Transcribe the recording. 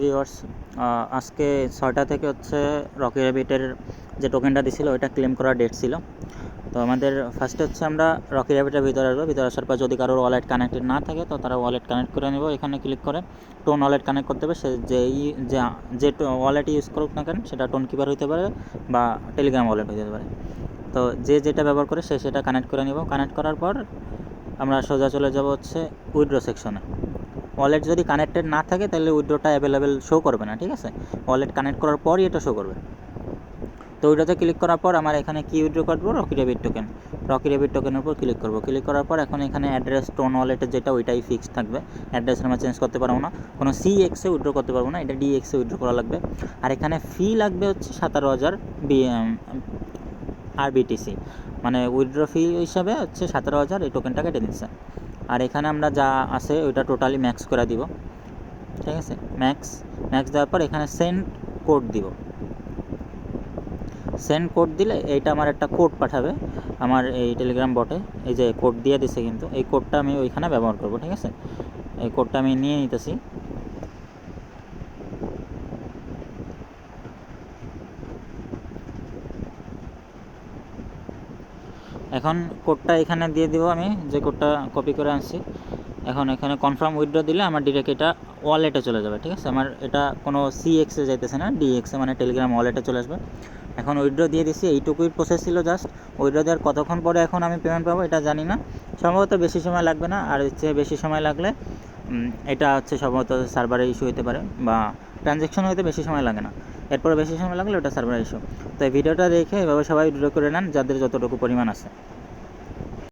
Viewers, আজকে 6টা থেকে হচ্ছে রকি র্যাবিটের যে টোকেনটা দিছিল ওইটা ক্লেম করার ডেট ছিল। তো আমাদের ফার্স্টে হচ্ছে আমরা রকি র্যাবিটের ভিতরে আসবো। ভিতরে আসার পর যদি কারোর ওয়ালেট কানেক্টেড না থাকে তো তারা ওয়ালেট কানেক্ট করে নেব। এখানে ক্লিক করে টোন ওয়ালেট কানেক্ট করতে হবে। সে যে ওয়ালেট ইউজ করুক না কেন, সেটা টোন কিপার হতে পারে বা টেলিগ্রাম ওয়ালেট হতে পারে। তো যে যেটা ব্যবহার করে সেটা কানেক্ট করে নেব। কানেক্ট করার পর আমরা সোজা চলে যাব হচ্ছে উইথড্র সেকশনে। ওয়ালেট যদি কানেক্টেড না থাকে তাহলে উইথড্রটা অ্যাভেলেবেল শো করবে না, ঠিক আছে? ওয়ালেট কানেক্ট করার পরই এটা শো করবে। তো ওইটাতে ক্লিক করার পর আমার এখানে কি উইথড্র করবো, Rocky Rabbit token. Rocky Rabbit টোকেনের উপর ক্লিক করবো। ক্লিক করার পর এখন এখানে অ্যাড্রেস টোন ওয়ালেটের যেটা ওইটাই ফিক্সড থাকবে। অ্যাড্রেস আমরা চেঞ্জ করতে পারবো না, কোনো CX-এ উইথড্র করতে পারবো না, এটা DX-এ উইথড্র করা লাগবে। আর এখানে ফি লাগবে হচ্ছে 17,000 RBTC, মানে উইথড্র ফি হিসাবে হচ্ছে 17,000 এই টোকেনটা কেটে দিচ্ছে। আর এখানে আমরা যা আছে ওইটা টোটালি ম্যাক্স করে দিব, ঠিক আছে? ম্যাক্স দেওয়ার পর এখানে সেন্ড কোড দিব। সেন্ড কোড দিলে এইটা আমার একটা কোড পাঠাবে আমার এই টেলিগ্রাম বটে। এই যে কোড দিয়ে দিছে, কিন্তু এই কোডটা আমি ওইখানে ব্যবহার করব, ঠিক আছে? এই কোডটা আমি নিয়ে নিতেছি। এখন কোডটা এখানে দিয়ে দিব, আমি যে কোডটা কপি করে আনছি। এখন এখানে কনফার্ম উইথড্র দিলে আমার ডিরেক্ট এটা ওয়ালেটে চলে যাবে, ঠিক আছে? আমার এটা কোনো CX-এ যাইতেছে না, DX-এ মানে টেলিগ্রাম ওয়ালেটে চলে আসবে। এখন উইথড্র দিয়ে দিছি, এইটুকুই প্রসেস ছিল জাস্ট। উইথড্র দেওয়ার কতক্ষণ পরে এখন আমি পেমেন্ট পাবো এটা জানি না, সম্ভবত বেশি সময় লাগবে না। আর হচ্ছে বেশি সময় লাগলে এটা হচ্ছে সম্ভবত সার্ভারে ইস্যু হতে পারে, বা ট্রানজ্যাকশন হতে বেশি সময় লাগে না, এরপরে বেশি সময় লাগলে ওটা সার্ভারে ইস্যু। তো এই ভিডিওটা দেখে এভাবে সবাই উইথড্র করে নেন যাদের যতটুকু পরিমাণ আছে।